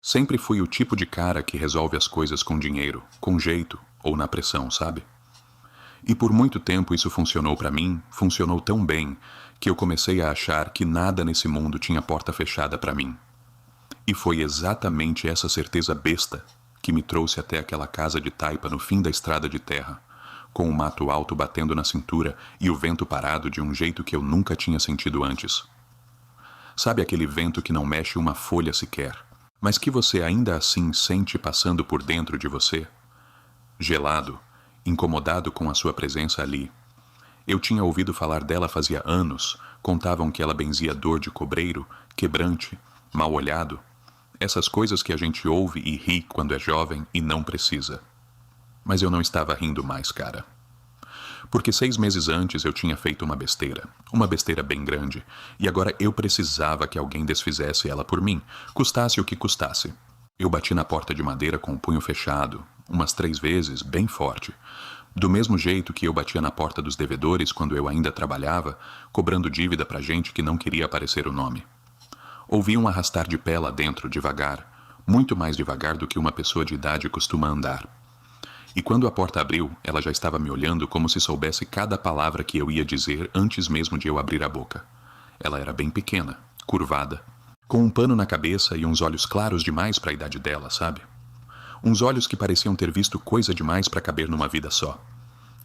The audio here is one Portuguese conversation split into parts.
Sempre fui o tipo de cara que resolve as coisas com dinheiro, com jeito ou na pressão, sabe? E por muito tempo isso funcionou pra mim, funcionou tão bem, que eu comecei a achar que nada nesse mundo tinha porta fechada pra mim. E foi exatamente essa certeza besta que me trouxe até aquela casa de taipa no fim da estrada de terra, com o mato alto batendo na cintura e o vento parado de um jeito que eu nunca tinha sentido antes. Sabe aquele vento que não mexe uma folha sequer, mas que você ainda assim sente passando por dentro de você? Gelado, incomodado com a sua presença ali. Eu tinha ouvido falar dela fazia anos, contavam que ela benzia dor de cobreiro, quebrante, mal-olhado, essas coisas que a gente ouve e ri quando é jovem e não precisa. Mas eu não estava rindo mais, cara. Porque 6 meses antes eu tinha feito uma besteira bem grande, e agora eu precisava que alguém desfizesse ela por mim, custasse o que custasse. Eu bati na porta de madeira com o punho fechado, umas 3 vezes, bem forte. Do mesmo jeito que eu batia na porta dos devedores quando eu ainda trabalhava, cobrando dívida pra gente que não queria aparecer o nome. Ouvi um arrastar de pé lá dentro, devagar, muito mais devagar do que uma pessoa de idade costuma andar. E quando a porta abriu, ela já estava me olhando como se soubesse cada palavra que eu ia dizer antes mesmo de eu abrir a boca. Ela era bem pequena, curvada, com um pano na cabeça e uns olhos claros demais para a idade dela, sabe? Uns olhos que pareciam ter visto coisa demais para caber numa vida só.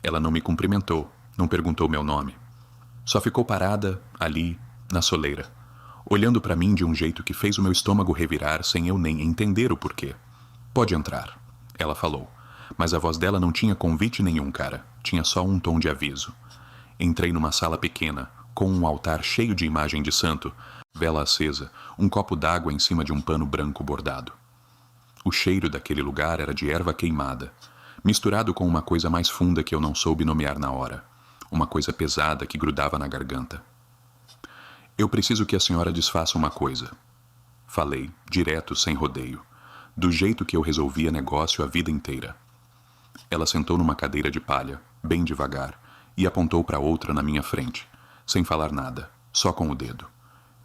Ela não me cumprimentou, não perguntou meu nome. Só ficou parada, ali, na soleira, olhando para mim de um jeito que fez o meu estômago revirar sem eu nem entender o porquê. Pode entrar, ela falou. Mas a voz dela não tinha convite nenhum, cara. Tinha só um tom de aviso. Entrei numa sala pequena, com um altar cheio de imagem de santo, vela acesa, um copo d'água em cima de um pano branco bordado. O cheiro daquele lugar era de erva queimada, misturado com uma coisa mais funda que eu não soube nomear na hora. Uma coisa pesada que grudava na garganta. Eu preciso que a senhora desfaça uma coisa. Falei, direto, sem rodeio. Do jeito que eu resolvia negócio a vida inteira. Ela sentou numa cadeira de palha, bem devagar, e apontou para outra na minha frente, sem falar nada, só com o dedo.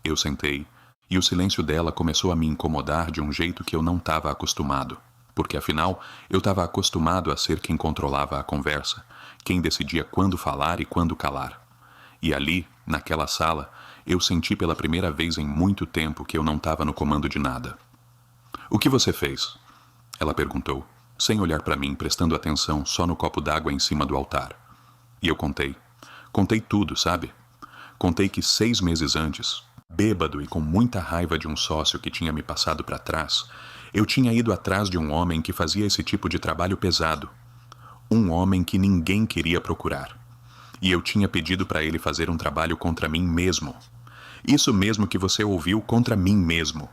Eu sentei, e o silêncio dela começou a me incomodar de um jeito que eu não estava acostumado, porque afinal eu estava acostumado a ser quem controlava a conversa, quem decidia quando falar e quando calar. E ali, naquela sala, eu senti pela primeira vez em muito tempo que eu não estava no comando de nada. "O que você fez?" Ela perguntou, sem olhar para mim, prestando atenção só no copo d'água em cima do altar. E eu contei. Contei tudo, sabe? Contei que 6 meses antes, bêbado e com muita raiva de um sócio que tinha me passado para trás, eu tinha ido atrás de um homem que fazia esse tipo de trabalho pesado. Um homem que ninguém queria procurar. E eu tinha pedido para ele fazer um trabalho contra mim mesmo. Isso mesmo que você ouviu, contra mim mesmo.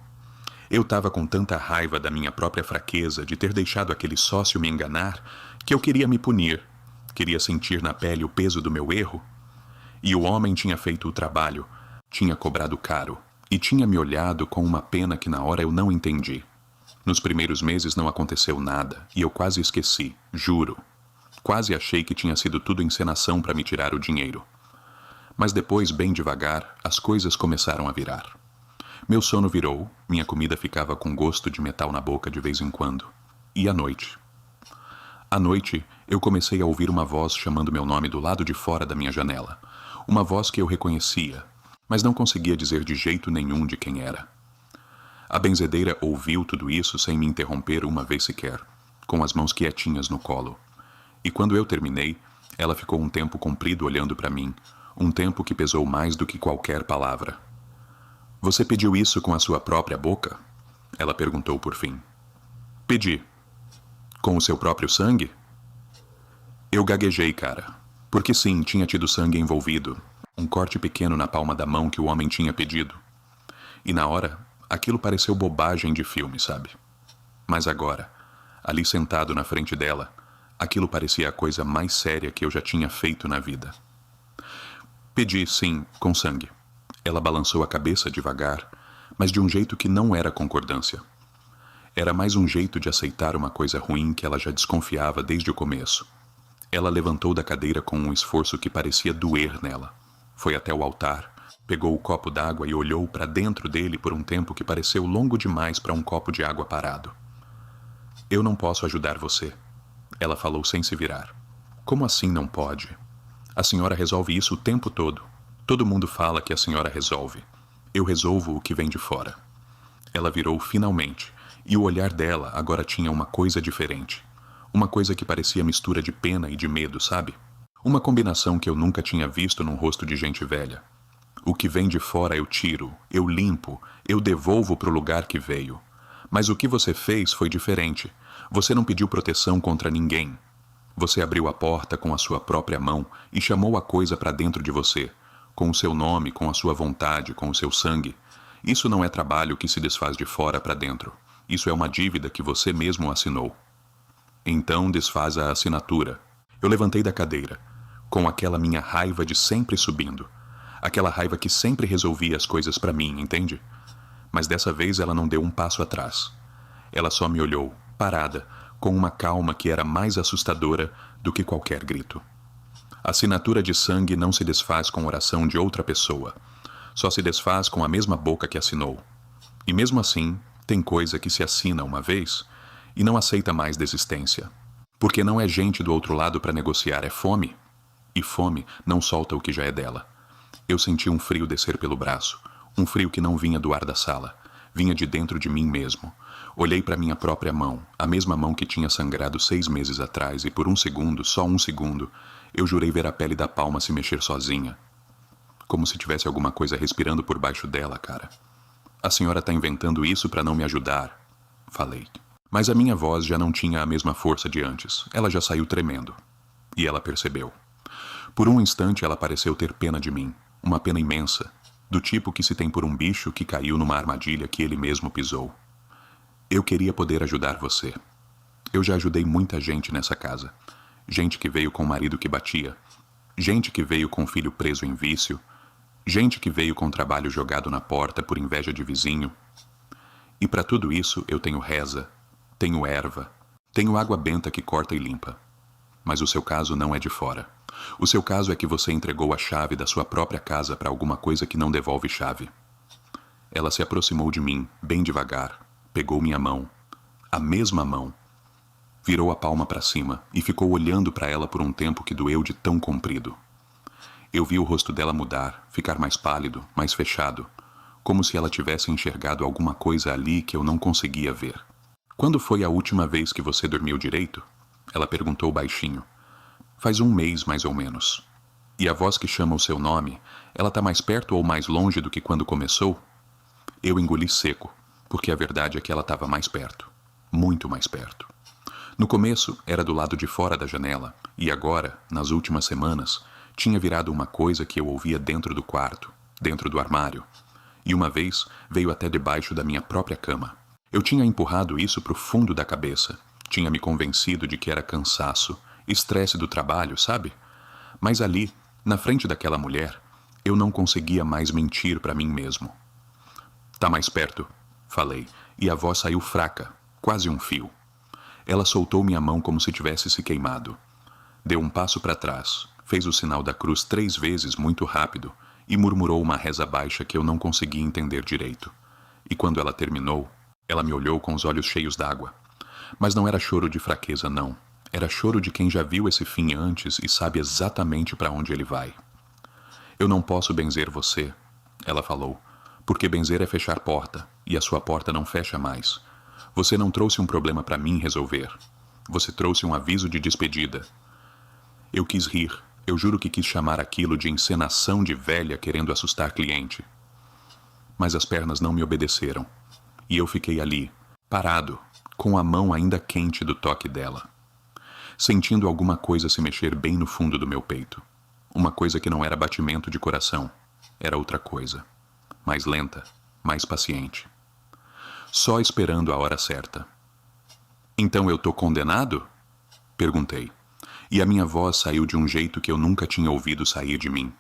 Eu estava com tanta raiva da minha própria fraqueza de ter deixado aquele sócio me enganar que eu queria me punir, queria sentir na pele o peso do meu erro. E o homem tinha feito o trabalho, tinha cobrado caro e tinha me olhado com uma pena que na hora eu não entendi. Nos primeiros meses não aconteceu nada e eu quase esqueci, juro. Quase achei que tinha sido tudo encenação para me tirar o dinheiro. Mas depois, bem devagar, as coisas começaram a virar. Meu sono virou, minha comida ficava com gosto de metal na boca de vez em quando. E à noite? À noite, eu comecei a ouvir uma voz chamando meu nome do lado de fora da minha janela. Uma voz que eu reconhecia, mas não conseguia dizer de jeito nenhum de quem era. A benzedeira ouviu tudo isso sem me interromper uma vez sequer, com as mãos quietinhas no colo. E quando eu terminei, ela ficou um tempo comprido olhando para mim, um tempo que pesou mais do que qualquer palavra. "Você pediu isso com a sua própria boca?" Ela perguntou por fim. "Pedi." "Com o seu próprio sangue?" Eu gaguejei, cara. Porque sim, tinha tido sangue envolvido. Um corte pequeno na palma da mão que o homem tinha pedido. E na hora, aquilo pareceu bobagem de filme, sabe? Mas agora, ali sentado na frente dela, aquilo parecia a coisa mais séria que eu já tinha feito na vida. "Pedi, sim, com sangue." Ela balançou a cabeça devagar, mas de um jeito que não era concordância. Era mais um jeito de aceitar uma coisa ruim que ela já desconfiava desde o começo. Ela levantou da cadeira com um esforço que parecia doer nela. Foi até o altar, Pegou o copo d'água e olhou para dentro dele por um tempo que pareceu longo demais para um copo de água parado. Eu não posso ajudar você, ela falou sem se virar. Como assim não pode? A senhora resolve isso o tempo todo. Todo mundo fala que a senhora resolve. Eu resolvo o que vem de fora. Ela virou finalmente, e o olhar dela agora tinha uma coisa diferente. Uma coisa que parecia mistura de pena e de medo, sabe? Uma combinação que eu nunca tinha visto num rosto de gente velha. O que vem de fora eu tiro, eu limpo, eu devolvo para o lugar que veio. Mas o que você fez foi diferente. Você não pediu proteção contra ninguém. Você abriu a porta com a sua própria mão e chamou a coisa para dentro de você, com o seu nome, com a sua vontade, com o seu sangue. Isso não é trabalho que se desfaz de fora para dentro. Isso é uma dívida que você mesmo assinou. Então desfaz a assinatura. Eu levantei da cadeira, com aquela minha raiva de sempre subindo. Aquela raiva que sempre resolvia as coisas para mim, entende? Mas dessa vez ela não deu um passo atrás. Ela só me olhou, parada, com uma calma que era mais assustadora do que qualquer grito. A assinatura de sangue não se desfaz com oração de outra pessoa. Só se desfaz com a mesma boca que assinou. E mesmo assim, tem coisa que se assina uma vez e não aceita mais desistência. Porque não é gente do outro lado para negociar, é fome. E fome não solta o que já é dela. Eu senti um frio descer pelo braço, um frio que não vinha do ar da sala, vinha de dentro de mim mesmo. Olhei para minha própria mão, a mesma mão que tinha sangrado 6 meses atrás, e por um segundo, só um segundo, eu jurei ver a pele da palma se mexer sozinha. Como se tivesse alguma coisa respirando por baixo dela, cara. A senhora está inventando isso para não me ajudar, falei. Mas a minha voz já não tinha a mesma força de antes, ela já saiu tremendo. E ela percebeu. Por um instante ela pareceu ter pena de mim, uma pena imensa, do tipo que se tem por um bicho que caiu numa armadilha que ele mesmo pisou. Eu queria poder ajudar você. Eu já ajudei muita gente nessa casa. Gente que veio com o marido que batia. Gente que veio com o filho preso em vício. Gente que veio com o trabalho jogado na porta por inveja de vizinho. E para tudo isso eu tenho reza, tenho erva, tenho água benta que corta e limpa. Mas o seu caso não é de fora. O seu caso é que você entregou a chave da sua própria casa para alguma coisa que não devolve chave. Ela se aproximou de mim, bem devagar, pegou minha mão, a mesma mão, virou a palma para cima e ficou olhando para ela por um tempo que doeu de tão comprido. Eu vi o rosto dela mudar, ficar mais pálido, mais fechado, como se ela tivesse enxergado alguma coisa ali que eu não conseguia ver. Quando foi a última vez que você dormiu direito? Ela perguntou baixinho. Faz um mês, mais ou menos. E a voz que chama o seu nome, ela está mais perto ou mais longe do que quando começou? Eu engoli seco, porque a verdade é que ela estava mais perto. Muito mais perto. No começo, era do lado de fora da janela, e agora, nas últimas semanas, tinha virado uma coisa que eu ouvia dentro do quarto, dentro do armário. E uma vez, veio até debaixo da minha própria cama. Eu tinha empurrado isso para o fundo da cabeça. Tinha me convencido de que era cansaço, estresse do trabalho, sabe? Mas ali, na frente daquela mulher, eu não conseguia mais mentir para mim mesmo. Tá mais perto, falei, e a voz saiu fraca, quase um fio. Ela soltou minha mão como se tivesse se queimado. Deu um passo para trás, fez o sinal da cruz 3 vezes muito rápido e murmurou uma reza baixa que eu não conseguia entender direito. E quando ela terminou, ela me olhou com os olhos cheios d'água. Mas não era choro de fraqueza, não. Era choro de quem já viu esse fim antes e sabe exatamente para onde ele vai. Eu não posso benzer você, ela falou, porque benzer é fechar porta, e a sua porta não fecha mais. Você não trouxe um problema para mim resolver. Você trouxe um aviso de despedida. Eu quis rir, eu juro que quis chamar aquilo de encenação de velha querendo assustar cliente. Mas as pernas não me obedeceram, e eu fiquei ali, parado, com a mão ainda quente do toque dela. Sentindo alguma coisa se mexer bem no fundo do meu peito. Uma coisa que não era batimento de coração. Era outra coisa. Mais lenta, mais paciente. Só esperando a hora certa. Então eu tô condenado? Perguntei. E a minha voz saiu de um jeito que eu nunca tinha ouvido sair de mim.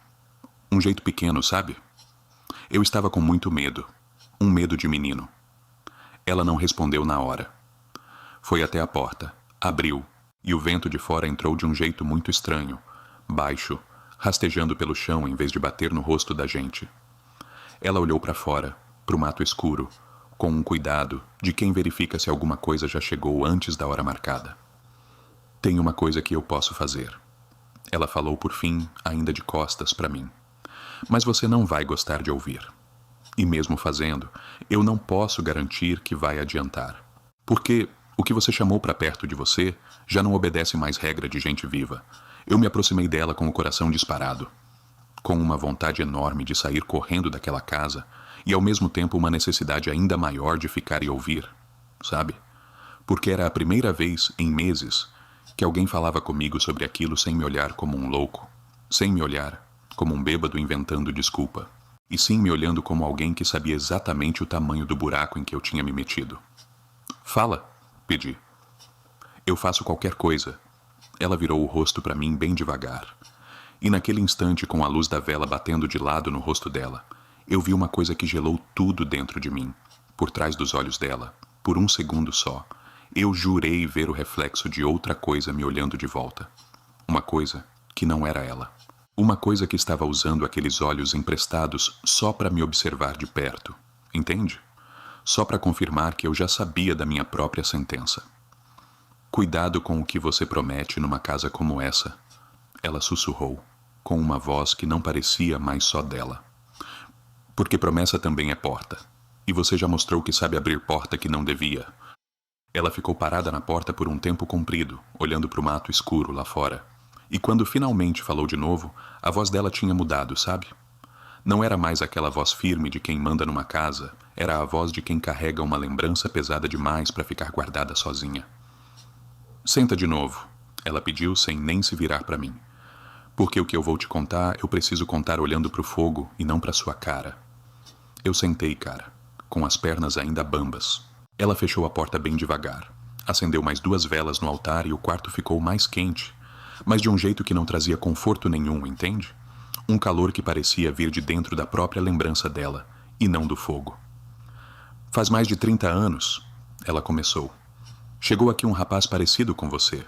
Um jeito pequeno, sabe? Eu estava com muito medo. Um medo de menino. Ela não respondeu na hora. Foi até a porta. Abriu. E o vento de fora entrou de um jeito muito estranho, baixo, rastejando pelo chão em vez de bater no rosto da gente. Ela olhou para fora, para o mato escuro, com um cuidado de quem verifica se alguma coisa já chegou antes da hora marcada. Tem uma coisa que eu posso fazer. Ela falou por fim, ainda de costas para mim. Mas você não vai gostar de ouvir. E mesmo fazendo, eu não posso garantir que vai adiantar. Porque o que você chamou para perto de você já não obedece mais regra de gente viva. Eu me aproximei dela com o coração disparado, com uma vontade enorme de sair correndo daquela casa e ao mesmo tempo uma necessidade ainda maior de ficar e ouvir, sabe? Porque era a primeira vez em meses que alguém falava comigo sobre aquilo sem me olhar como um louco, sem me olhar como um bêbado inventando desculpa, e sim me olhando como alguém que sabia exatamente o tamanho do buraco em que eu tinha me metido. Fala, pedi. Eu faço qualquer coisa. Ela virou o rosto para mim bem devagar. E naquele instante, com a luz da vela batendo de lado no rosto dela, eu vi uma coisa que gelou tudo dentro de mim, por trás dos olhos dela, por um segundo só. Eu jurei ver o reflexo de outra coisa me olhando de volta. Uma coisa que não era ela. Uma coisa que estava usando aqueles olhos emprestados só para me observar de perto, entende? Só para confirmar que eu já sabia da minha própria sentença. Cuidado com o que você promete numa casa como essa, ela sussurrou, com uma voz que não parecia mais só dela. Porque promessa também é porta, e você já mostrou que sabe abrir porta que não devia. Ela ficou parada na porta por um tempo comprido, olhando para o mato escuro lá fora. E quando finalmente falou de novo, a voz dela tinha mudado, sabe? Não era mais aquela voz firme de quem manda numa casa, era a voz de quem carrega uma lembrança pesada demais para ficar guardada sozinha. Senta de novo, ela pediu sem nem se virar para mim. Porque o que eu vou te contar, eu preciso contar olhando para o fogo e não para sua cara. Eu sentei, cara, com as pernas ainda bambas. Ela fechou a porta bem devagar. Acendeu mais 2 velas no altar e o quarto ficou mais quente, mas de um jeito que não trazia conforto nenhum, entende? Um calor que parecia vir de dentro da própria lembrança dela, e não do fogo. Faz mais de 30 anos, ela começou. Chegou aqui um rapaz parecido com você.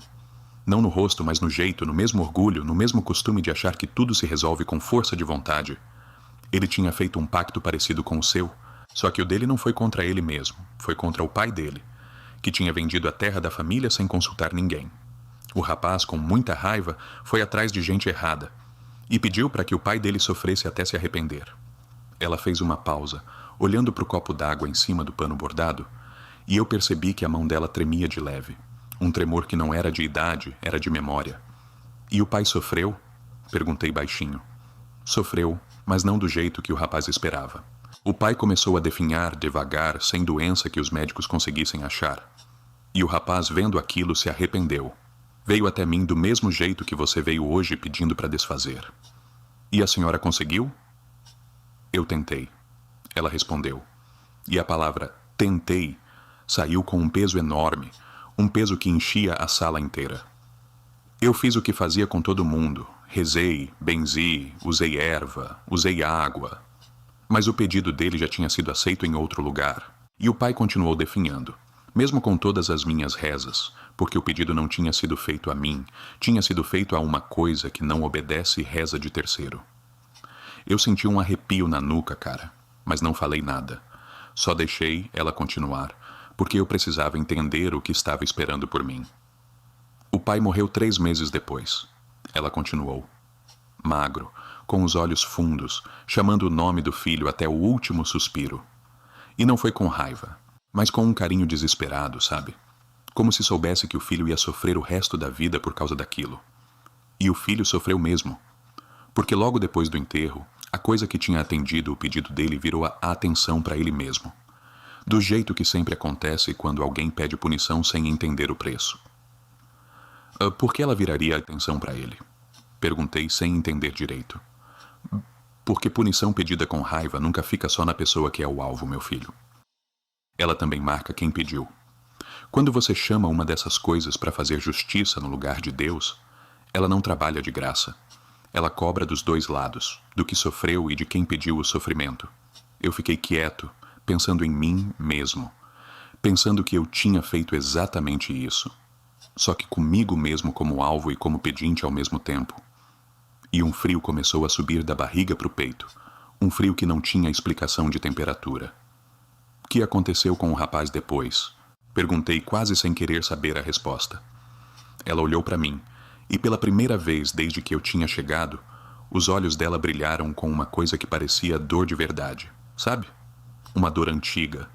Não no rosto, mas no jeito, no mesmo orgulho, no mesmo costume de achar que tudo se resolve com força de vontade. Ele tinha feito um pacto parecido com o seu, só que o dele não foi contra ele mesmo, foi contra o pai dele, que tinha vendido a terra da família sem consultar ninguém. O rapaz, com muita raiva, foi atrás de gente errada e pediu para que o pai dele sofresse até se arrepender. Ela fez uma pausa, olhando para o copo d'água em cima do pano bordado, e eu percebi que a mão dela tremia de leve. Um tremor que não era de idade, era de memória. E o pai sofreu? Perguntei baixinho. Sofreu, mas não do jeito que o rapaz esperava. O pai começou a definhar devagar, sem doença que os médicos conseguissem achar. E o rapaz, vendo aquilo, se arrependeu. Veio até mim do mesmo jeito que você veio hoje pedindo para desfazer. E a senhora conseguiu? Eu tentei. Ela respondeu. E a palavra tentei saiu com um peso enorme, um peso que enchia a sala inteira. Eu fiz o que fazia com todo mundo. Rezei, benzi, usei erva, usei água. Mas o pedido dele já tinha sido aceito em outro lugar. E o pai continuou definhando, mesmo com todas as minhas rezas, porque o pedido não tinha sido feito a mim, tinha sido feito a uma coisa que não obedece e reza de terceiro. Eu senti um arrepio na nuca, cara, mas não falei nada. Só deixei ela continuar, porque eu precisava entender o que estava esperando por mim. O pai morreu 3 meses depois. Ela continuou. Magro, com os olhos fundos, chamando o nome do filho até o último suspiro. E não foi com raiva, mas com um carinho desesperado, sabe? Como se soubesse que o filho ia sofrer o resto da vida por causa daquilo. E o filho sofreu mesmo. Porque logo depois do enterro, a coisa que tinha atendido o pedido dele virou a atenção para ele mesmo. Do jeito que sempre acontece quando alguém pede punição sem entender o preço. Por que ela viraria a atenção para ele? Perguntei sem entender direito. Porque punição pedida com raiva nunca fica só na pessoa que é o alvo, meu filho. Ela também marca quem pediu. Quando você chama uma dessas coisas para fazer justiça no lugar de Deus, ela não trabalha de graça. Ela cobra dos 2 lados, do que sofreu e de quem pediu o sofrimento. Eu fiquei quieto, pensando em mim mesmo. Pensando que eu tinha feito exatamente isso. Só que comigo mesmo como alvo e como pedinte ao mesmo tempo. E um frio começou a subir da barriga para o peito. Um frio que não tinha explicação de temperatura. O que aconteceu com o rapaz depois? Perguntei quase sem querer saber a resposta. Ela olhou para mim, e pela primeira vez desde que eu tinha chegado, os olhos dela brilharam com uma coisa que parecia dor de verdade, sabe? Uma dor antiga,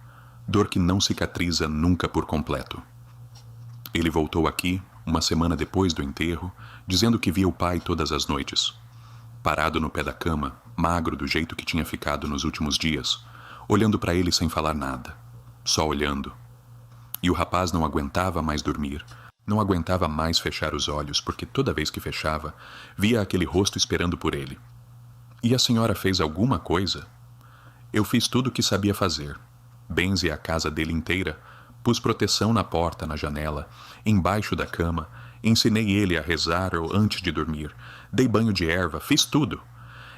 dor que não cicatriza nunca por completo. Ele voltou aqui, uma semana depois do enterro, dizendo que via o pai todas as noites. Parado no pé da cama, magro do jeito que tinha ficado nos últimos dias, olhando para ele sem falar nada, só olhando. E o rapaz não aguentava mais dormir, não aguentava mais fechar os olhos, porque toda vez que fechava, via aquele rosto esperando por ele. E a senhora fez alguma coisa? Eu fiz tudo o que sabia fazer. Benzi a casa dele inteira, pus proteção na porta, na janela, embaixo da cama, ensinei ele a rezar antes de dormir, dei banho de erva, fiz tudo.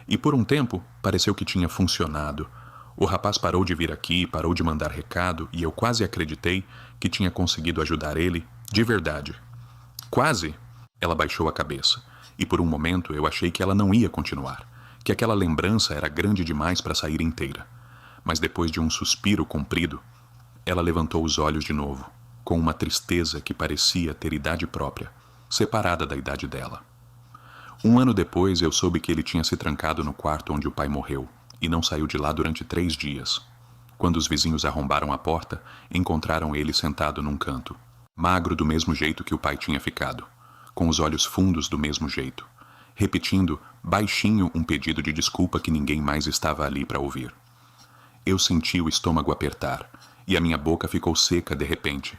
E por um tempo, pareceu que tinha funcionado. O rapaz parou de vir aqui, parou de mandar recado, e eu quase acreditei que tinha conseguido ajudar ele, de verdade. Quase! Ela baixou a cabeça, e por um momento eu achei que ela não ia continuar, que aquela lembrança era grande demais para sair inteira. Mas depois de um suspiro comprido, ela levantou os olhos de novo, com uma tristeza que parecia ter idade própria, separada da idade dela. 1 ano depois eu soube que ele tinha se trancado no quarto onde o pai morreu, e não saiu de lá durante 3 dias. Quando os vizinhos arrombaram a porta, encontraram ele sentado num canto, magro do mesmo jeito que o pai tinha ficado, com os olhos fundos do mesmo jeito, repetindo baixinho um pedido de desculpa que ninguém mais estava ali para ouvir. Eu senti o estômago apertar, e a minha boca ficou seca de repente,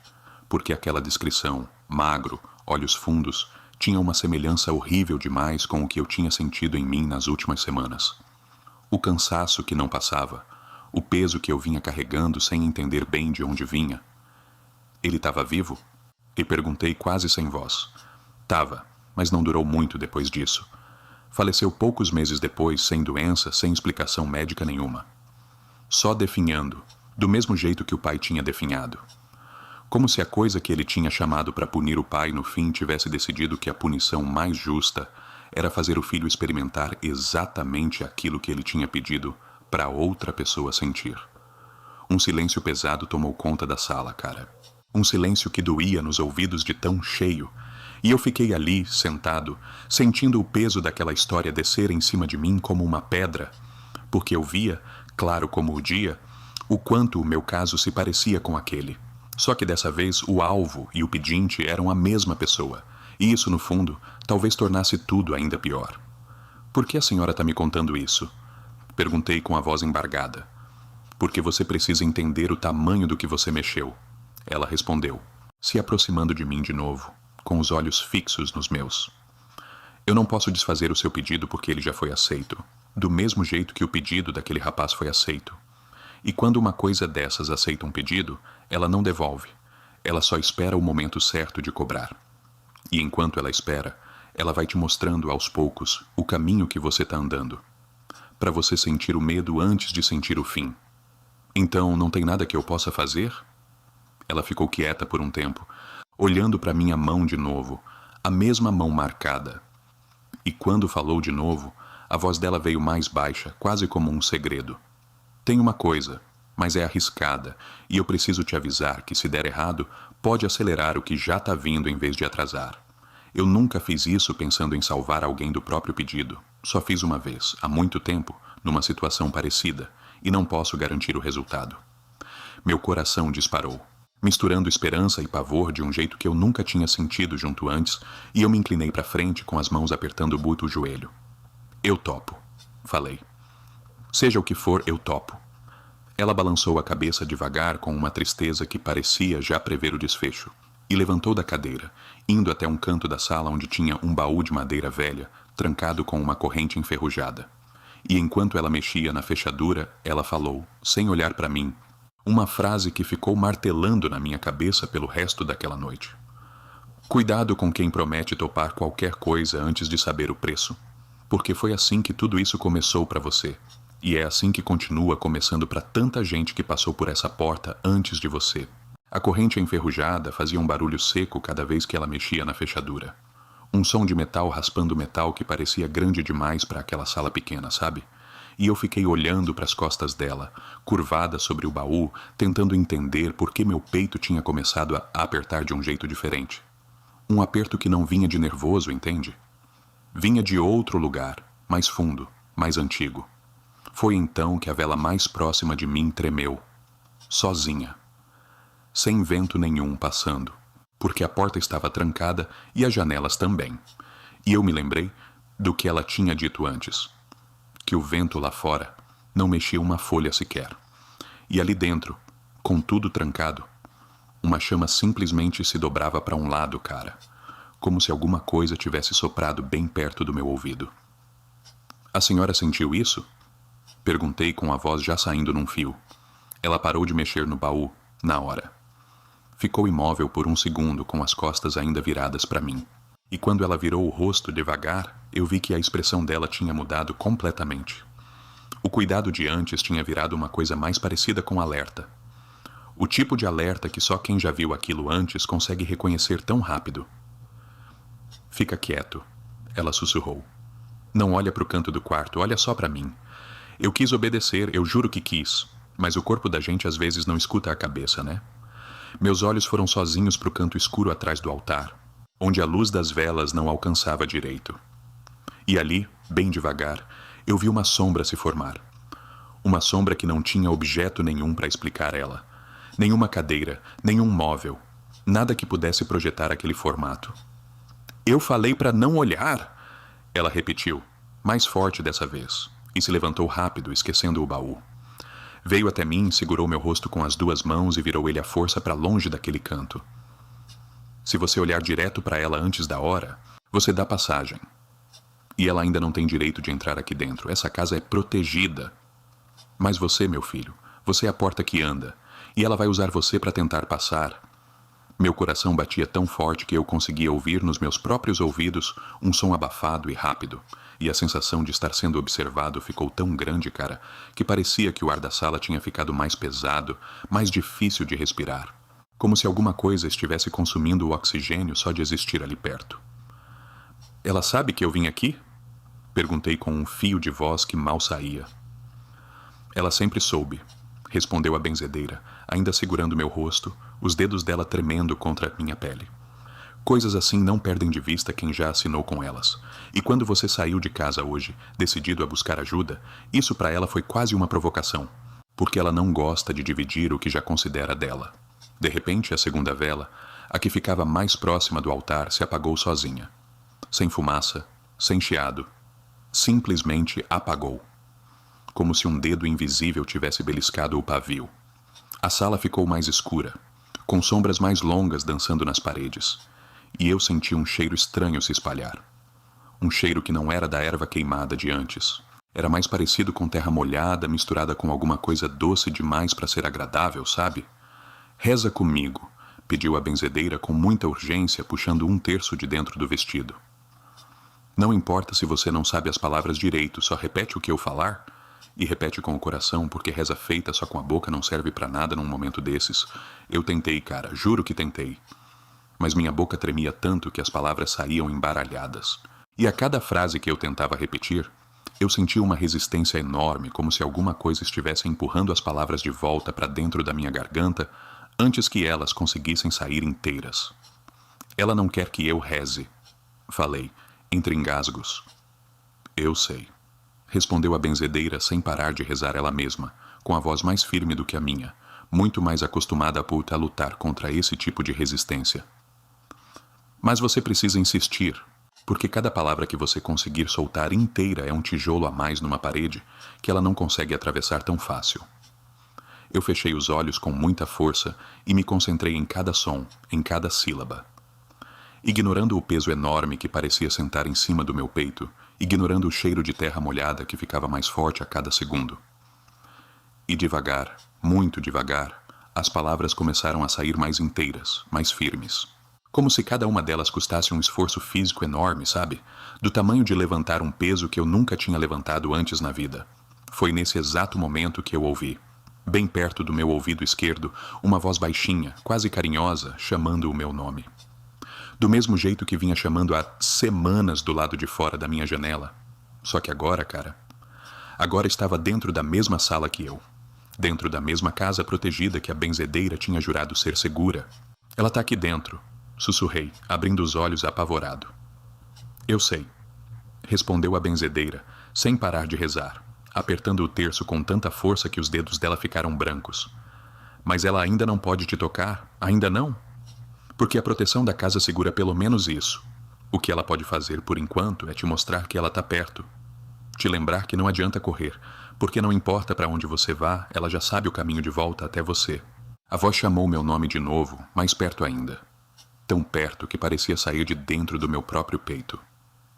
porque aquela descrição, magro, olhos fundos, tinha uma semelhança horrível demais com o que eu tinha sentido em mim nas últimas semanas. O cansaço que não passava, o peso que eu vinha carregando sem entender bem de onde vinha. Ele estava vivo? E perguntei quase sem voz. Tava, mas não durou muito depois disso. Faleceu poucos meses depois, sem doença, sem explicação médica nenhuma. Só definhando, do mesmo jeito que o pai tinha definhado. Como se a coisa que ele tinha chamado para punir o pai no fim tivesse decidido que a punição mais justa era fazer o filho experimentar exatamente aquilo que ele tinha pedido para outra pessoa sentir. Um silêncio pesado tomou conta da sala, cara. Um silêncio que doía nos ouvidos de tão cheio. E eu fiquei ali, sentado, sentindo o peso daquela história descer em cima de mim como uma pedra, porque eu via, claro como o dia, o quanto o meu caso se parecia com aquele. Só que dessa vez o alvo e o pedinte eram a mesma pessoa, e isso, no fundo, talvez tornasse tudo ainda pior. Por que a senhora está me contando isso? Perguntei com a voz embargada. Porque você precisa entender o tamanho do que você mexeu. Ela respondeu, se aproximando de mim de novo, com os olhos fixos nos meus. Eu não posso desfazer o seu pedido porque ele já foi aceito, do mesmo jeito que o pedido daquele rapaz foi aceito. E quando uma coisa dessas aceita um pedido, ela não devolve. Ela só espera o momento certo de cobrar. E enquanto ela espera, ela vai te mostrando aos poucos o caminho que você está andando, para você sentir o medo antes de sentir o fim. Então, não tem nada que eu possa fazer? Ela ficou quieta por um tempo, olhando para minha mão de novo, a mesma mão marcada. E quando falou de novo, a voz dela veio mais baixa, quase como um segredo. Tem uma coisa, mas é arriscada, e eu preciso te avisar que se der errado, pode acelerar o que já está vindo em vez de atrasar. Eu nunca fiz isso pensando em salvar alguém do próprio pedido. Só fiz uma vez, há muito tempo, numa situação parecida, e não posso garantir o resultado. Meu coração disparou, misturando esperança e pavor de um jeito que eu nunca tinha sentido junto antes, e eu me inclinei para frente com as mãos apertando o buto do joelho. Eu topo, falei. Seja o que for, eu topo. Ela balançou a cabeça devagar com uma tristeza que parecia já prever o desfecho, e levantou da cadeira, indo até um canto da sala onde tinha um baú de madeira velha, trancado com uma corrente enferrujada. E enquanto ela mexia na fechadura, ela falou, sem olhar para mim, uma frase que ficou martelando na minha cabeça pelo resto daquela noite. Cuidado com quem promete topar qualquer coisa antes de saber o preço, porque foi assim que tudo isso começou para você. E é assim que continua começando para tanta gente que passou por essa porta antes de você. A corrente enferrujada fazia um barulho seco cada vez que ela mexia na fechadura. Um som de metal raspando metal que parecia grande demais para aquela sala pequena, sabe? e eu fiquei olhando para as costas dela, curvada sobre o baú, tentando entender por que meu peito tinha começado a apertar de um jeito diferente. Um aperto que não vinha de nervoso, entende? Vinha de outro lugar, mais fundo, mais antigo. Foi então que a vela mais próxima de mim tremeu, sozinha, sem vento nenhum passando, porque a porta estava trancada e as janelas também. E eu me lembrei do que ela tinha dito antes, que o vento lá fora não mexia uma folha sequer. E ali dentro, com tudo trancado, uma chama simplesmente se dobrava para um lado, cara, como se alguma coisa tivesse soprado bem perto do meu ouvido. A senhora sentiu isso? Perguntei com a voz já saindo num fio. Ela parou de mexer no baú, na hora. Ficou imóvel por um segundo, com as costas ainda viradas para mim. E quando ela virou o rosto devagar, eu vi que a expressão dela tinha mudado completamente. O cuidado de antes tinha virado uma coisa mais parecida com alerta. O tipo de alerta que só quem já viu aquilo antes consegue reconhecer tão rápido. Fica quieto, ela sussurrou. Não olha para o canto do quarto, olha só para mim. Eu quis obedecer, eu juro que quis, mas o corpo da gente às vezes não escuta a cabeça, né? Meus olhos foram sozinhos para o canto escuro atrás do altar, onde a luz das velas não alcançava direito. E ali, bem devagar, eu vi uma sombra se formar. Uma sombra que não tinha objeto nenhum para explicar ela. Nenhuma cadeira, nenhum móvel. Nada que pudesse projetar aquele formato. Eu falei para não olhar! Ela repetiu, mais forte dessa vez, e se levantou rápido, esquecendo o baú. Veio até mim, segurou meu rosto com as duas mãos e virou ele à força para longe daquele canto. Se você olhar direto para ela antes da hora, você dá passagem. E ela ainda não tem direito de entrar aqui dentro. Essa casa é protegida. Mas você, meu filho, você é a porta que anda, e ela vai usar você para tentar passar. Meu coração batia tão forte que eu conseguia ouvir nos meus próprios ouvidos um som abafado e rápido, e a sensação de estar sendo observado ficou tão grande, cara, que parecia que o ar da sala tinha ficado mais pesado, mais difícil de respirar, como se alguma coisa estivesse consumindo o oxigênio só de existir ali perto. Ela sabe que eu vim aqui? Perguntei com um fio de voz que mal saía. Ela sempre soube, respondeu a benzedeira, ainda segurando meu rosto, os dedos dela tremendo contra minha pele. Coisas assim não perdem de vista quem já assinou com elas. E quando você saiu de casa hoje, decidido a buscar ajuda, isso para ela foi quase uma provocação, porque ela não gosta de dividir o que já considera dela. De repente, a segunda vela, a que ficava mais próxima do altar, se apagou sozinha. Sem fumaça, sem chiado. Simplesmente apagou. Como se um dedo invisível tivesse beliscado o pavio. A sala ficou mais escura, com sombras mais longas dançando nas paredes, e eu senti um cheiro estranho se espalhar. Um cheiro que não era da erva queimada de antes. Era mais parecido com terra molhada misturada com alguma coisa doce demais para ser agradável, sabe? Reza comigo, pediu a benzedeira com muita urgência, puxando um terço de dentro do vestido. Não importa se você não sabe as palavras direito, só repete o que eu falar. E repete com o coração, porque reza feita só com a boca não serve pra nada num momento desses. Eu tentei, cara, juro que tentei. Mas minha boca tremia tanto que as palavras saíam embaralhadas. E a cada frase que eu tentava repetir, eu sentia uma resistência enorme, como se alguma coisa estivesse empurrando as palavras de volta para dentro da minha garganta antes que elas conseguissem sair inteiras. Ela não quer que eu reze, falei, entre engasgos. Eu sei. Respondeu a benzedeira sem parar de rezar ela mesma, com a voz mais firme do que a minha, muito mais acostumada a lutar contra esse tipo de resistência. Mas você precisa insistir, porque cada palavra que você conseguir soltar inteira é um tijolo a mais numa parede que ela não consegue atravessar tão fácil. Eu fechei os olhos com muita força e me concentrei em cada som, em cada sílaba. Ignorando o peso enorme que parecia sentar em cima do meu peito, ignorando o cheiro de terra molhada que ficava mais forte a cada segundo. E devagar, muito devagar, as palavras começaram a sair mais inteiras, mais firmes. Como se cada uma delas custasse um esforço físico enorme, sabe? Do tamanho de levantar um peso que eu nunca tinha levantado antes na vida. Foi nesse exato momento que eu ouvi, bem perto do meu ouvido esquerdo, uma voz baixinha, quase carinhosa, chamando o meu nome. Do mesmo jeito que vinha chamando há semanas do lado de fora da minha janela. Só que agora, cara, agora estava dentro da mesma sala que eu. Dentro da mesma casa protegida que a benzedeira tinha jurado ser segura. Ela tá aqui dentro, sussurrei, abrindo os olhos apavorado. Eu sei, respondeu a benzedeira, sem parar de rezar, apertando o terço com tanta força que os dedos dela ficaram brancos. Mas ela ainda não pode te tocar? Ainda não? Porque a proteção da casa segura pelo menos isso. O que ela pode fazer, por enquanto, é te mostrar que ela tá perto. Te lembrar que não adianta correr, porque não importa para onde você vá, ela já sabe o caminho de volta até você. A voz chamou meu nome de novo, mais perto ainda. Tão perto que parecia sair de dentro do meu próprio peito.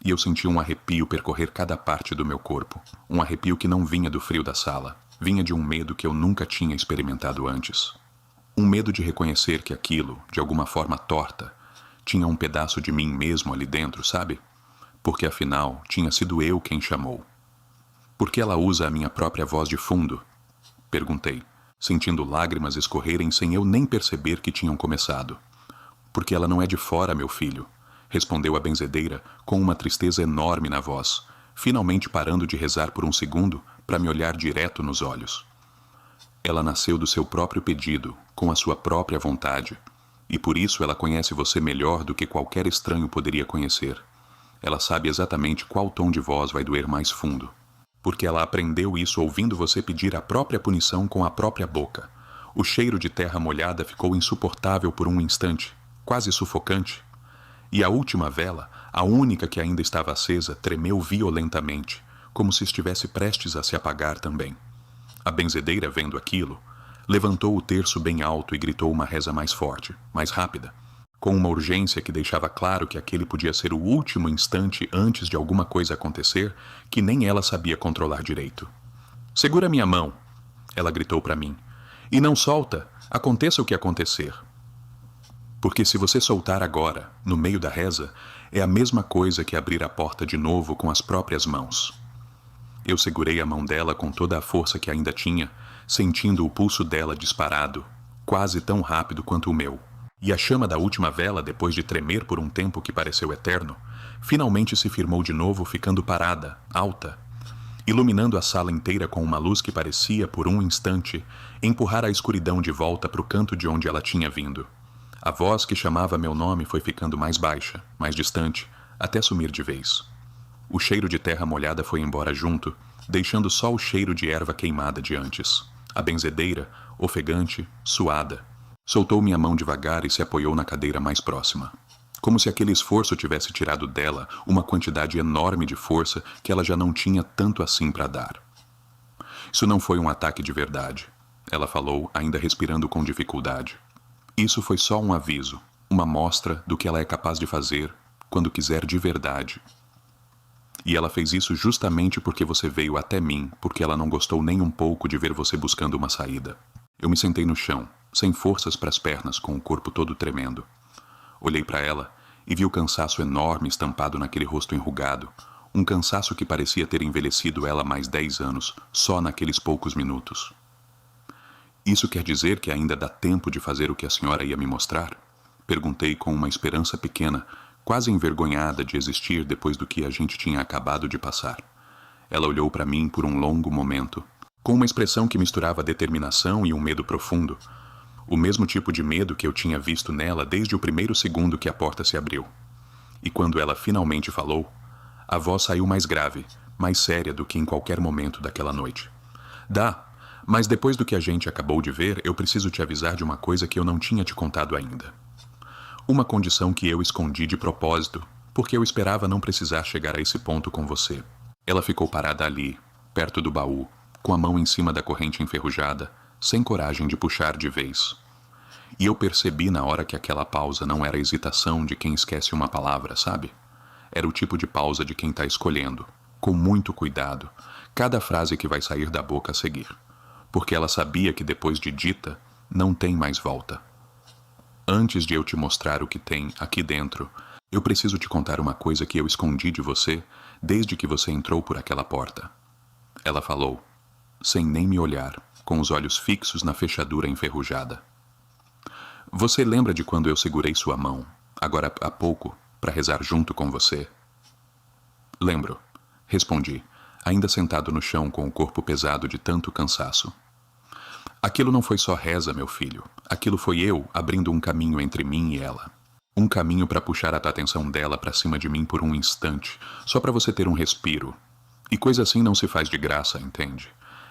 E eu senti um arrepio percorrer cada parte do meu corpo. Um arrepio que não vinha do frio da sala. Vinha de um medo que eu nunca tinha experimentado antes. Um medo de reconhecer que aquilo, de alguma forma torta, tinha um pedaço de mim mesmo ali dentro, sabe? Porque afinal, tinha sido eu quem chamou. Por que ela usa a minha própria voz de fundo? Perguntei, sentindo lágrimas escorrerem sem eu nem perceber que tinham começado. Porque ela não é de fora, meu filho, respondeu a benzedeira com uma tristeza enorme na voz, finalmente parando de rezar por um segundo para me olhar direto nos olhos. Ela nasceu do seu próprio pedido, com a sua própria vontade, e por isso ela conhece você melhor do que qualquer estranho poderia conhecer. Ela sabe exatamente qual tom de voz vai doer mais fundo. Porque ela aprendeu isso ouvindo você pedir a própria punição com a própria boca. O cheiro de terra molhada ficou insuportável por um instante, quase sufocante. E a última vela, a única que ainda estava acesa, tremeu violentamente, como se estivesse prestes a se apagar também. A benzedeira, vendo aquilo, levantou o terço bem alto e gritou uma reza mais forte, mais rápida, com uma urgência que deixava claro que aquele podia ser o último instante antes de alguma coisa acontecer que nem ela sabia controlar direito. Segura minha mão, ela gritou para mim, e não solta, aconteça o que acontecer. Porque se você soltar agora, no meio da reza, é a mesma coisa que abrir a porta de novo com as próprias mãos. Eu segurei a mão dela com toda a força que ainda tinha, sentindo o pulso dela disparado, quase tão rápido quanto o meu. E a chama da última vela, depois de tremer por um tempo que pareceu eterno, finalmente se firmou de novo, ficando parada, alta, iluminando a sala inteira com uma luz que parecia, por um instante, empurrar a escuridão de volta para o canto de onde ela tinha vindo. A voz que chamava meu nome foi ficando mais baixa, mais distante, até sumir de vez. O cheiro de terra molhada foi embora junto, deixando só o cheiro de erva queimada de antes. A benzedeira, ofegante, suada, soltou minha mão devagar e se apoiou na cadeira mais próxima. Como se aquele esforço tivesse tirado dela uma quantidade enorme de força que ela já não tinha tanto assim para dar. Isso não foi um ataque de verdade, ela falou, ainda respirando com dificuldade. Isso foi só um aviso, uma mostra do que ela é capaz de fazer quando quiser de verdade. E ela fez isso justamente porque você veio até mim, porque ela não gostou nem um pouco de ver você buscando uma saída. Eu me sentei no chão, sem forças para as pernas, com o corpo todo tremendo. Olhei para ela e vi o cansaço enorme estampado naquele rosto enrugado, um cansaço que parecia ter envelhecido ela mais 10 anos, só naqueles poucos minutos. Isso quer dizer que ainda dá tempo de fazer o que a senhora ia me mostrar? Perguntei com uma esperança pequena, quase envergonhada de existir depois do que a gente tinha acabado de passar. Ela olhou para mim por um longo momento, com uma expressão que misturava determinação e um medo profundo, o mesmo tipo de medo que eu tinha visto nela desde o primeiro segundo que a porta se abriu. E quando ela finalmente falou, a voz saiu mais grave, mais séria do que em qualquer momento daquela noite. Dá, mas depois do que a gente acabou de ver, eu preciso te avisar de uma coisa que eu não tinha te contado ainda. Uma condição que eu escondi de propósito, porque eu esperava não precisar chegar a esse ponto com você. Ela ficou parada ali, perto do baú, com a mão em cima da corrente enferrujada, sem coragem de puxar de vez. E eu percebi na hora que aquela pausa não era a hesitação de quem esquece uma palavra, sabe? Era o tipo de pausa de quem está escolhendo, com muito cuidado, cada frase que vai sair da boca a seguir. Porque ela sabia que depois de dita, não tem mais volta. Antes de eu te mostrar o que tem aqui dentro, eu preciso te contar uma coisa que eu escondi de você desde que você entrou por aquela porta. Ela falou, sem nem me olhar, com os olhos fixos na fechadura enferrujada. Você lembra de quando eu segurei sua mão, agora há pouco, para rezar junto com você? Lembro, respondi, ainda sentado no chão com o corpo pesado de tanto cansaço. Aquilo não foi só reza, meu filho. Aquilo foi eu abrindo um caminho entre mim e ela. Um caminho para puxar a atenção dela para cima de mim por um instante, só para você ter um respiro. E coisa assim não se faz de graça, entende?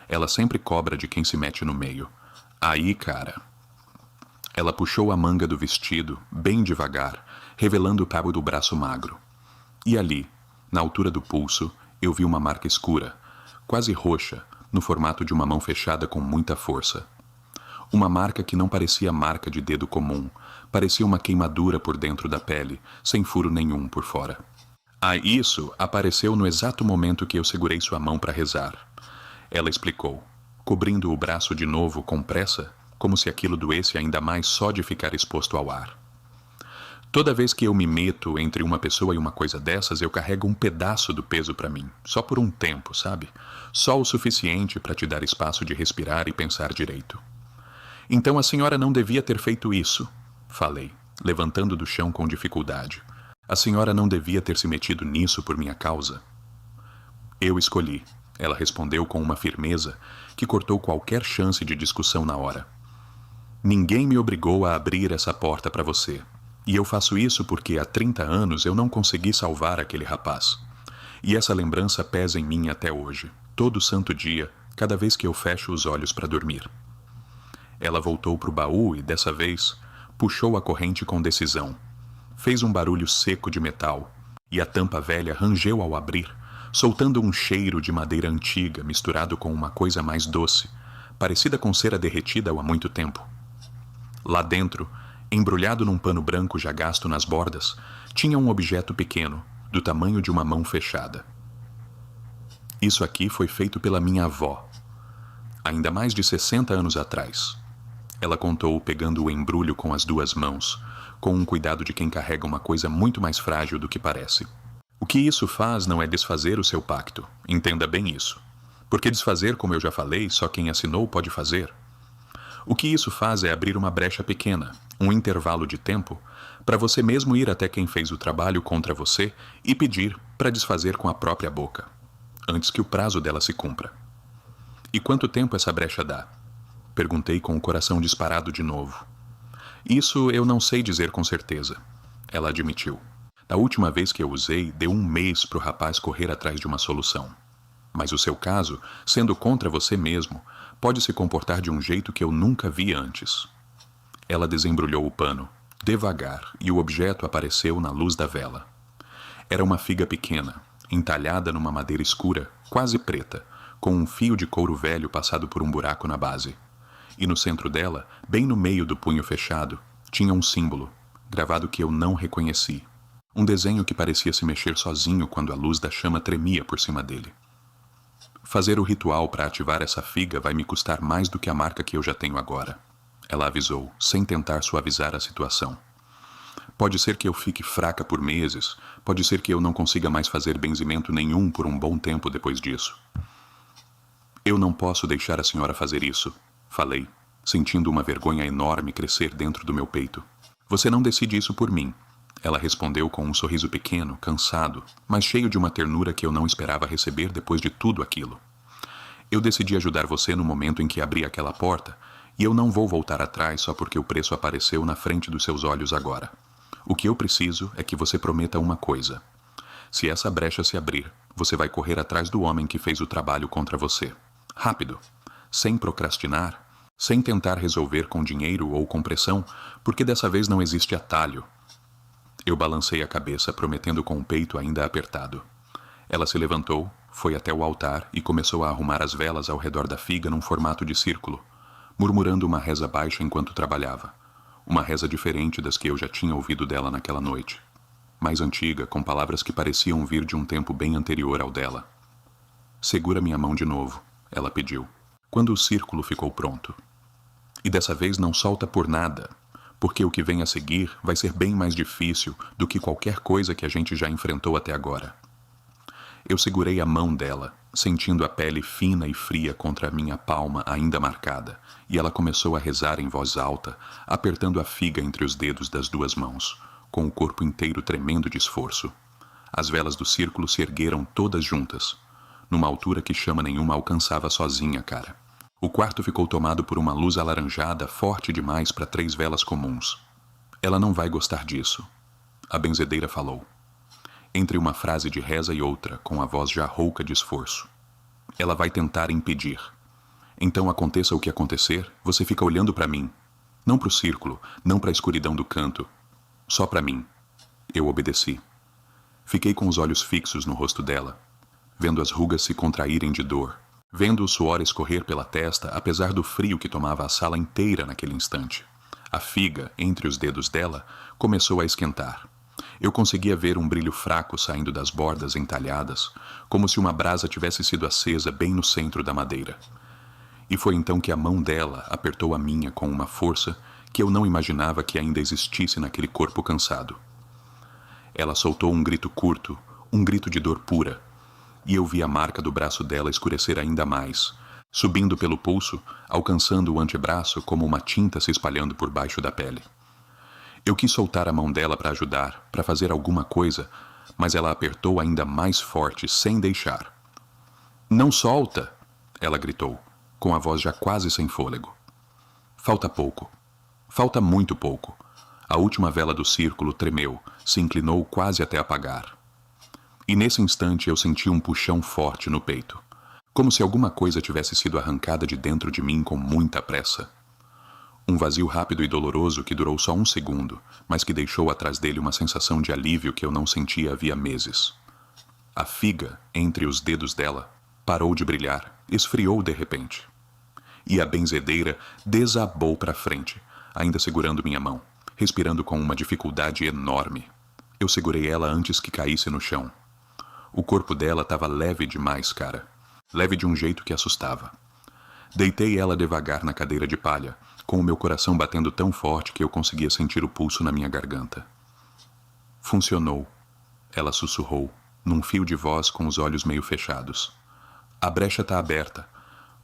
Ela sempre cobra de quem se mete no meio. Aí, cara... Ela puxou a manga do vestido, bem devagar, revelando o cabo do braço magro. E ali, na altura do pulso, eu vi uma marca escura, quase roxa, no formato de uma mão fechada com muita força. Uma marca que não parecia marca de dedo comum, parecia uma queimadura por dentro da pele, sem furo nenhum por fora. Isso apareceu no exato momento que eu segurei sua mão para rezar. Ela explicou, cobrindo o braço de novo com pressa, como se aquilo doesse ainda mais só de ficar exposto ao ar. Toda vez que eu me meto entre uma pessoa e uma coisa dessas, eu carrego um pedaço do peso para mim, só por um tempo, sabe? Só o suficiente para te dar espaço de respirar e pensar direito. Então a senhora não devia ter feito isso, falei, levantando do chão com dificuldade. A senhora não devia ter se metido nisso por minha causa. Eu escolhi, ela respondeu com uma firmeza que cortou qualquer chance de discussão na hora. Ninguém me obrigou a abrir essa porta para você. E eu faço isso porque há 30 anos eu não consegui salvar aquele rapaz. E essa lembrança pesa em mim até hoje, todo santo dia, cada vez que eu fecho os olhos para dormir. Ela voltou para o baú e, dessa vez, puxou a corrente com decisão. Fez um barulho seco de metal, e a tampa velha rangeu ao abrir, soltando um cheiro de madeira antiga misturado com uma coisa mais doce, parecida com cera derretida há muito tempo. Lá dentro, embrulhado num pano branco já gasto nas bordas, tinha um objeto pequeno, do tamanho de uma mão fechada. Isso aqui foi feito pela minha avó, ainda mais de 60 anos atrás. Ela contou pegando o embrulho com as duas mãos, com um cuidado de quem carrega uma coisa muito mais frágil do que parece. O que isso faz não é desfazer o seu pacto, entenda bem isso. Porque desfazer, como eu já falei, só quem assinou pode fazer. O que isso faz é abrir uma brecha pequena, um intervalo de tempo, para você mesmo ir até quem fez o trabalho contra você e pedir para desfazer com a própria boca, antes que o prazo dela se cumpra. E quanto tempo essa brecha dá? Perguntei com o coração disparado de novo. Isso eu não sei dizer com certeza, ela admitiu. Da última vez que eu usei, deu 1 mês para o rapaz correr atrás de uma solução. Mas o seu caso, sendo contra você mesmo, pode se comportar de um jeito que eu nunca vi antes. Ela desembrulhou o pano, devagar, e o objeto apareceu na luz da vela. Era uma figa pequena, entalhada numa madeira escura, quase preta, com um fio de couro velho passado por um buraco na base. E no centro dela, bem no meio do punho fechado, tinha um símbolo, gravado que eu não reconheci. Um desenho que parecia se mexer sozinho quando a luz da chama tremia por cima dele. Fazer o ritual para ativar essa figa vai me custar mais do que a marca que eu já tenho agora. Ela avisou, sem tentar suavizar a situação. Pode ser que eu fique fraca por meses, pode ser que eu não consiga mais fazer benzimento nenhum por um bom tempo depois disso. Eu não posso deixar a senhora fazer isso, falei, sentindo uma vergonha enorme crescer dentro do meu peito. Você não decide isso por mim. Ela respondeu com um sorriso pequeno, cansado, mas cheio de uma ternura que eu não esperava receber depois de tudo aquilo. Eu decidi ajudar você no momento em que abri aquela porta, e eu não vou voltar atrás só porque o preço apareceu na frente dos seus olhos agora. O que eu preciso é que você prometa uma coisa. Se essa brecha se abrir, você vai correr atrás do homem que fez o trabalho contra você. Rápido, sem procrastinar, sem tentar resolver com dinheiro ou com pressão, porque dessa vez não existe atalho. Eu balancei a cabeça, prometendo com o peito ainda apertado. Ela se levantou, foi até o altar e começou a arrumar as velas ao redor da figa num formato de círculo, murmurando uma reza baixa enquanto trabalhava. Uma reza diferente das que eu já tinha ouvido dela naquela noite. Mais antiga, com palavras que pareciam vir de um tempo bem anterior ao dela. Segura minha mão de novo, ela pediu, quando o círculo ficou pronto. E dessa vez não solta por nada, porque o que vem a seguir vai ser bem mais difícil do que qualquer coisa que a gente já enfrentou até agora. Eu segurei a mão dela, sentindo a pele fina e fria contra a minha palma ainda marcada, e ela começou a rezar em voz alta, apertando a figa entre os dedos das duas mãos, com o corpo inteiro tremendo de esforço. As velas do círculo se ergueram todas juntas. numa altura que chama nenhuma alcançava sozinha, cara. O quarto ficou tomado por uma luz alaranjada forte demais para 3 velas comuns. Ela não vai gostar disso, a benzedeira falou, entre uma frase de reza e outra, com a voz já rouca de esforço. Ela vai tentar impedir. Então aconteça o que acontecer, você fica olhando para mim. Não para o círculo, não para a escuridão do canto. Só para mim. Eu obedeci. Fiquei com os olhos fixos no rosto dela, vendo as rugas se contraírem de dor, vendo o suor escorrer pela testa, apesar do frio que tomava a sala inteira naquele instante. A figa, entre os dedos dela, começou a esquentar. Eu conseguia ver um brilho fraco saindo das bordas entalhadas, como se uma brasa tivesse sido acesa bem no centro da madeira. E foi então que a mão dela apertou a minha com uma força que eu não imaginava que ainda existisse naquele corpo cansado. Ela soltou um grito curto, um grito de dor pura, e eu vi a marca do braço dela escurecer ainda mais, subindo pelo pulso, alcançando o antebraço como uma tinta se espalhando por baixo da pele. Eu quis soltar a mão dela para ajudar, para fazer alguma coisa, mas ela apertou ainda mais forte, sem deixar. "Não solta!" ela gritou, com a voz já quase sem fôlego. Falta pouco. Falta muito pouco. A última vela do círculo tremeu, se inclinou quase até apagar. E nesse instante eu senti um puxão forte no peito, como se alguma coisa tivesse sido arrancada de dentro de mim com muita pressa. Um vazio rápido e doloroso que durou só um segundo, mas que deixou atrás dele uma sensação de alívio que eu não sentia havia meses. A figa, entre os dedos dela, parou de brilhar, esfriou de repente. E a benzedeira desabou para frente, ainda segurando minha mão, respirando com uma dificuldade enorme. Eu segurei ela antes que caísse no chão. O corpo dela estava leve demais, cara. Leve de um jeito que assustava. Deitei ela devagar na cadeira de palha, com o meu coração batendo tão forte que eu conseguia sentir o pulso na minha garganta. Funcionou, ela sussurrou, num fio de voz com os olhos meio fechados. A brecha está aberta.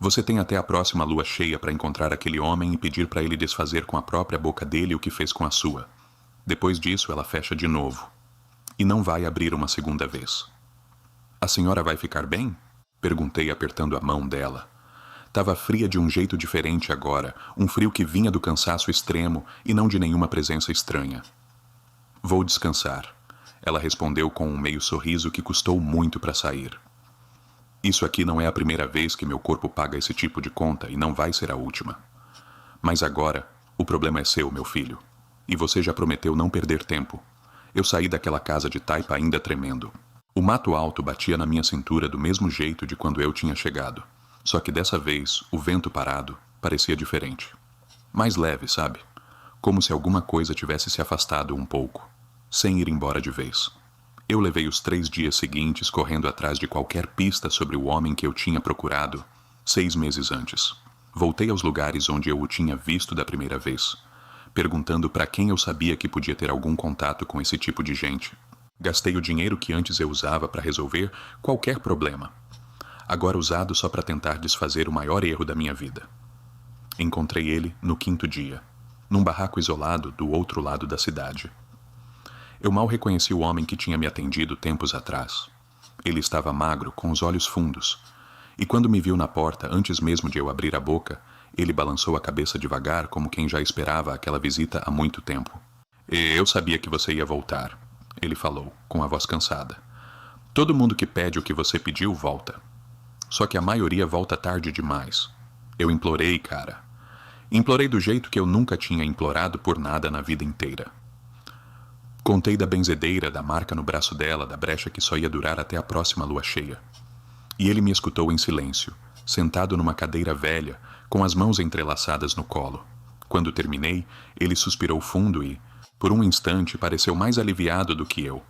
Você tem até a próxima lua cheia para encontrar aquele homem e pedir para ele desfazer com a própria boca dele o que fez com a sua. Depois disso, ela fecha de novo. E não vai abrir uma segunda vez. A senhora vai ficar bem? Perguntei apertando a mão dela. Tava fria de um jeito diferente agora, um frio que vinha do cansaço extremo e não de nenhuma presença estranha. Vou descansar, ela respondeu com um meio sorriso que custou muito para sair. Isso aqui não é a primeira vez que meu corpo paga esse tipo de conta e não vai ser a última. Mas agora, o problema é seu, meu filho. E você já prometeu não perder tempo. Eu saí daquela casa de taipa ainda tremendo. O mato alto batia na minha cintura do mesmo jeito de quando eu tinha chegado. Só que dessa vez, o vento parado parecia diferente. Mais leve, sabe? Como se alguma coisa tivesse se afastado um pouco, sem ir embora de vez. Eu levei os 3 dias seguintes correndo atrás de qualquer pista sobre o homem que eu tinha procurado 6 meses antes. Voltei aos lugares onde eu o tinha visto da primeira vez, perguntando para quem eu sabia que podia ter algum contato com esse tipo de gente. Gastei o dinheiro que antes eu usava para resolver qualquer problema, agora usado só para tentar desfazer o maior erro da minha vida. Encontrei ele no 5º dia, num barraco isolado do outro lado da cidade. Eu mal reconheci o homem que tinha me atendido tempos atrás. Ele estava magro, com os olhos fundos, e quando me viu na porta, antes mesmo de eu abrir a boca, ele balançou a cabeça devagar como quem já esperava aquela visita há muito tempo. "Eu sabia que você ia voltar", ele falou, com a voz cansada. "Todo mundo que pede o que você pediu volta. Só que a maioria volta tarde demais. Eu implorei, cara. Implorei do jeito que eu nunca tinha implorado por nada na vida inteira. Contei da benzedeira, da marca no braço dela, da brecha que só ia durar até a próxima lua cheia. E ele me escutou em silêncio, sentado numa cadeira velha, com as mãos entrelaçadas no colo. Quando terminei, ele suspirou fundo e, por um instante, pareceu mais aliviado do que eu.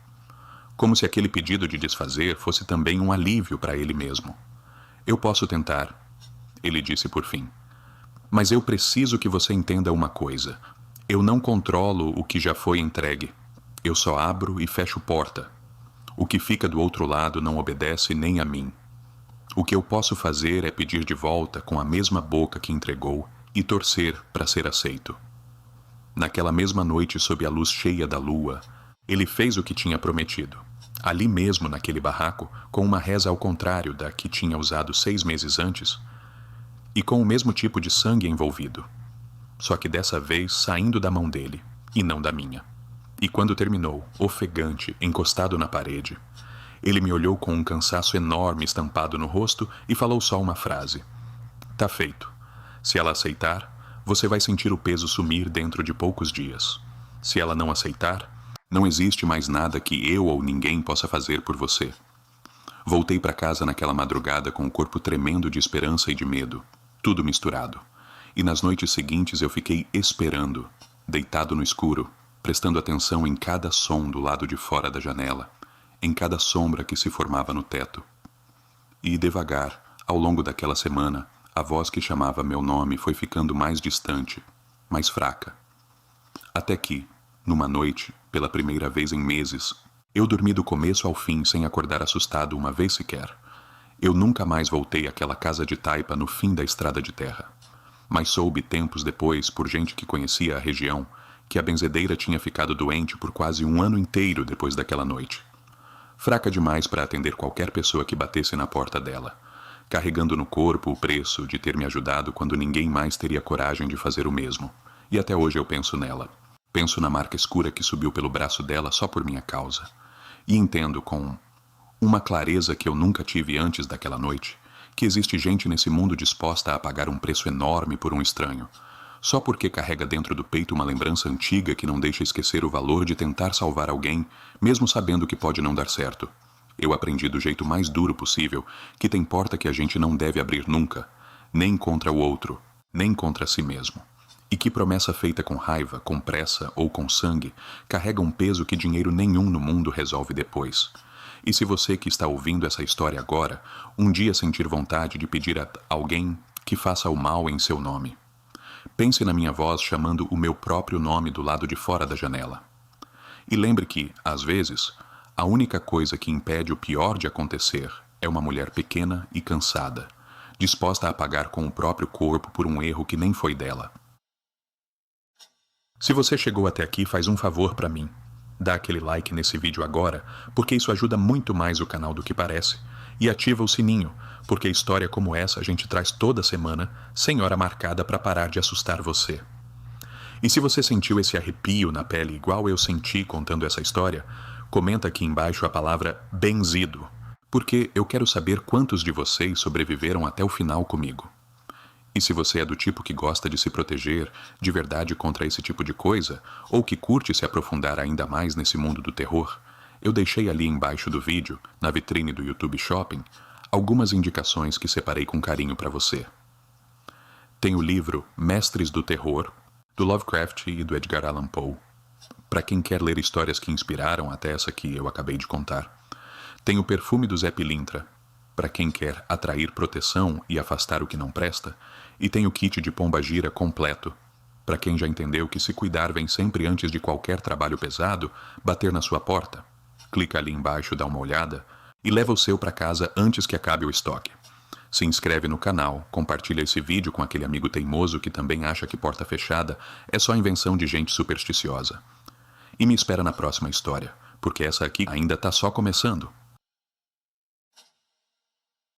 Como se aquele pedido de desfazer fosse também um alívio para ele mesmo. "Eu posso tentar", ele disse por fim. "Mas eu preciso que você entenda uma coisa. Eu não controlo o que já foi entregue. Eu só abro e fecho porta. O que fica do outro lado não obedece nem a mim. O que eu posso fazer é pedir de volta com a mesma boca que entregou e torcer para ser aceito." Naquela mesma noite, sob a luz cheia da lua, ele fez o que tinha prometido. Ali mesmo, naquele barraco, com uma reza ao contrário da que tinha usado 6 meses antes, e com o mesmo tipo de sangue envolvido. Só que dessa vez saindo da mão dele, e não da minha. E quando terminou, ofegante, encostado na parede, ele me olhou com um cansaço enorme estampado no rosto e falou só uma frase. Tá feito. Se ela aceitar, você vai sentir o peso sumir dentro de poucos dias. Se ela não aceitar, não existe mais nada que eu ou ninguém possa fazer por você. Voltei para casa naquela madrugada com o corpo tremendo de esperança e de medo, tudo misturado. E nas noites seguintes eu fiquei esperando, deitado no escuro, prestando atenção em cada som do lado de fora da janela, em cada sombra que se formava no teto. E devagar, ao longo daquela semana, a voz que chamava meu nome foi ficando mais distante, mais fraca. Até que, numa noite, pela primeira vez em meses, eu dormi do começo ao fim sem acordar assustado uma vez sequer. Eu nunca mais voltei àquela casa de taipa no fim da estrada de terra. Mas soube tempos depois, por gente que conhecia a região, que a benzedeira tinha ficado doente por quase um ano inteiro depois daquela noite. Fraca demais para atender qualquer pessoa que batesse na porta dela, carregando no corpo o preço de ter me ajudado quando ninguém mais teria coragem de fazer o mesmo. E até hoje eu penso nela. Penso na marca escura que subiu pelo braço dela só por minha causa. E entendo com uma clareza que eu nunca tive antes daquela noite, que existe gente nesse mundo disposta a pagar um preço enorme por um estranho, só porque carrega dentro do peito uma lembrança antiga que não deixa esquecer o valor de tentar salvar alguém, mesmo sabendo que pode não dar certo. Eu aprendi do jeito mais duro possível que tem porta que a gente não deve abrir nunca, nem contra o outro, nem contra si mesmo. E que promessa feita com raiva, com pressa ou com sangue carrega um peso que dinheiro nenhum no mundo resolve depois. E se você que está ouvindo essa história agora, um dia sentir vontade de pedir a alguém que faça o mal em seu nome, pense na minha voz chamando o meu próprio nome do lado de fora da janela. E lembre que, às vezes, a única coisa que impede o pior de acontecer é uma mulher pequena e cansada, disposta a pagar com o próprio corpo por um erro que nem foi dela. Se você chegou até aqui, faz um favor para mim. Dá aquele like nesse vídeo agora, porque isso ajuda muito mais o canal do que parece. E ativa o sininho, porque história como essa a gente traz toda semana, sem hora marcada para parar de assustar você. E se você sentiu esse arrepio na pele igual eu senti contando essa história, comenta aqui embaixo a palavra benzido, porque eu quero saber quantos de vocês sobreviveram até o final comigo. E se você é do tipo que gosta de se proteger de verdade contra esse tipo de coisa, ou que curte se aprofundar ainda mais nesse mundo do terror, eu deixei ali embaixo do vídeo, na vitrine do YouTube Shopping, algumas indicações que separei com carinho para você. Tem o livro Mestres do Terror, do Lovecraft e do Edgar Allan Poe, para quem quer ler histórias que inspiraram até essa que eu acabei de contar. Tem o Perfume do Zé Pilintra, para quem quer atrair proteção e afastar o que não presta, e tem o kit de pomba-gira completo, para quem já entendeu que se cuidar vem sempre antes de qualquer trabalho pesado bater na sua porta. Clica ali embaixo, dá uma olhada e leva o seu para casa antes que acabe o estoque. Se inscreve no canal, compartilha esse vídeo com aquele amigo teimoso que também acha que porta fechada é só invenção de gente supersticiosa. E me espera na próxima história, porque essa aqui ainda tá só começando.